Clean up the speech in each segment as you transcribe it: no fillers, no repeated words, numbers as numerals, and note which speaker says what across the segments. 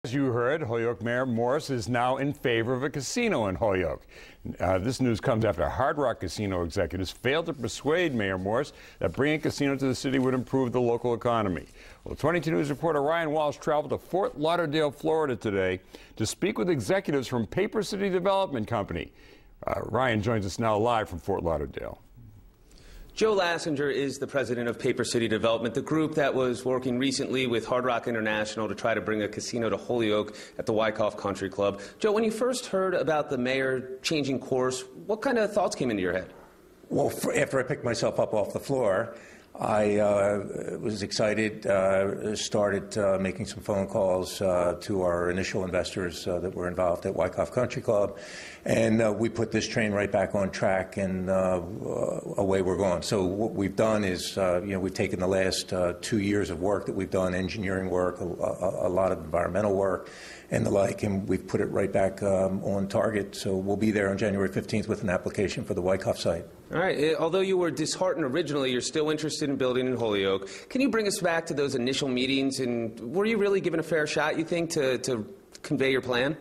Speaker 1: As you heard, Holyoke Mayor Morse is now in favor of a casino in Holyoke. This news comes after Hard Rock Casino executives failed to persuade Mayor Morse that bringing a casino to the city would improve the local economy. Well, 22 News reporter Ryan Walsh traveled to Fort Lauderdale, Florida today to speak with executives from Paper City Development Company. Ryan joins us now live from Fort Lauderdale.
Speaker 2: Joe LASHINGER is the president of Paper City Development, the group that was working recently with Hard Rock International to try to bring a casino to Holyoke at the Wyckoff Country Club. Joe, when you first heard about the mayor changing course, what kind of thoughts came into your head?
Speaker 3: Well, after I picked myself up off the floor, I was excited, started making some phone calls to our initial investors that were involved at Wyckoff Country Club, and we put this train right back on track, and away we're going. So what we've done is, we've taken the last 2 years of work that we've done, engineering work, a lot of environmental work, and the like, and we've put it right back on target. So we'll be there on January 15th with an application for the Wyckoff site.
Speaker 2: All right. Although you were disheartened originally, you're still interested in building in Holyoke. Can you bring us back to those initial meetings, and were you really given a fair shot, you think, to convey your plan?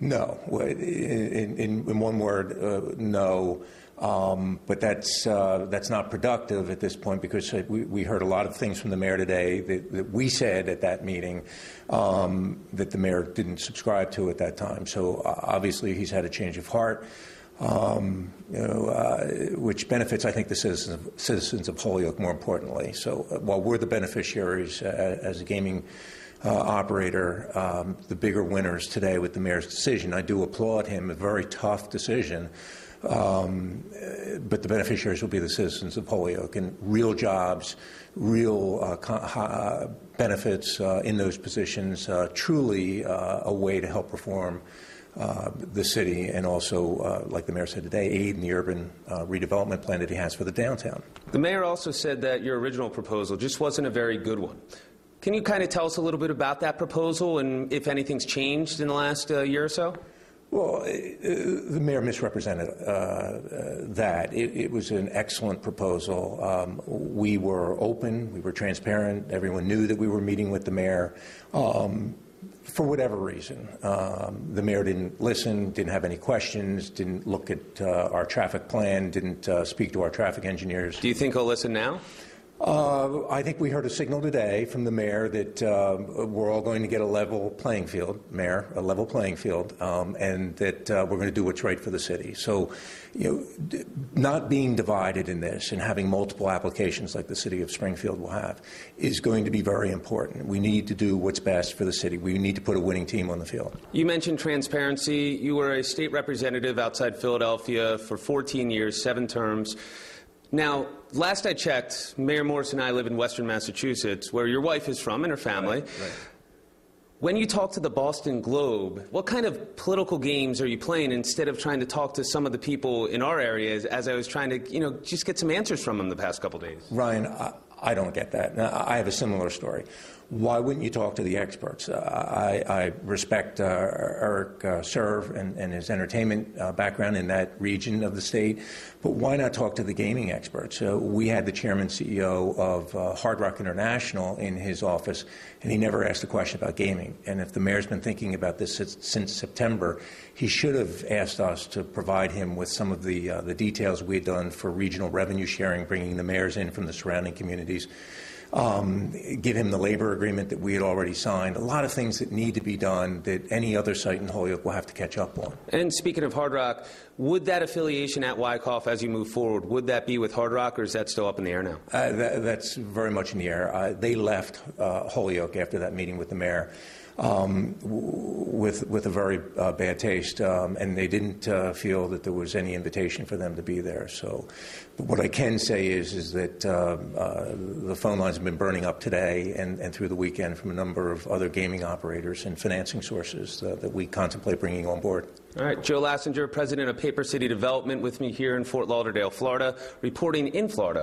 Speaker 3: No. In one word, no. But that's not productive at this point, because we heard a lot of things from the mayor today that we said at that meeting that the mayor didn't subscribe to at that time. So obviously he's had a change of heart, which benefits, I think, the citizens of Holyoke more importantly. So while we're the beneficiaries as a gaming operator, the bigger winners today with the mayor's decision, I do applaud him, a very tough decision. But the beneficiaries will be the citizens of Holyoke, and real jobs, real benefits in those positions, truly a way to help reform the city, and also, like the mayor said today, aid in the urban redevelopment plan that he has for the downtown.
Speaker 2: The mayor also said that your original proposal just wasn't a very good one. Can you kind of tell us a little bit about that proposal, and if anything's changed in the last year or so?
Speaker 3: Well, the mayor misrepresented that. It was an excellent proposal. We were open, we were transparent, everyone knew that we were meeting with the mayor. For whatever reason, the mayor didn't listen, didn't have any questions, didn't look at our traffic plan, didn't speak to our traffic engineers.
Speaker 2: Do you think he'll listen now?
Speaker 3: I think we heard a signal today from the mayor that we're all going to get a level playing field, Mayor, a level playing field, and that we're going to do what's right for the city. So, not being divided in this and having multiple applications like the city of Springfield will have is going to be very important. We need to do what's best for the city. We need to put a winning team on the field.
Speaker 2: You mentioned transparency. You were a state representative outside Philadelphia for 14 years, 7 terms. Now, last I checked, Mayor Morse and I live in Western Massachusetts, where your wife is from and her family. Right. When you talk to the Boston Globe, what kind of political games are you playing instead of trying to talk to some of the people in our areas, as I was trying to, just get some answers from them the past couple days?
Speaker 3: Ryan, I don't get that. Now, I have a similar story. Why wouldn't you talk to the experts? I respect Eric Serve and his entertainment background in that region of the state, but why not talk to the gaming experts? We had the chairman CEO of Hard Rock International in his office, and he never asked a question about gaming. And if the mayor's been thinking about this since September, he should have asked us to provide him with some of the details we had done for regional revenue sharing, bringing the mayors in from the surrounding communities. Give him the labor agreement that we had already signed. A lot of things that need to be done that any other site in Holyoke will have to catch up on.
Speaker 2: And speaking of Hard Rock, would that affiliation at Wyckoff as you move forward, would that be with Hard Rock, or is that still up in the air now?
Speaker 3: That's very much in the air. They left Holyoke after that meeting with the mayor with a very bad taste, and they didn't feel that there was any invitation for them to be there. So, but what I can say is that the phone lines have been burning up today and through the weekend from a number of other gaming operators and financing sources that we contemplate bringing on board.
Speaker 2: All right, Joe LASHINGER, president of Paper City Development, with me here in Fort Lauderdale, Florida, reporting in Florida.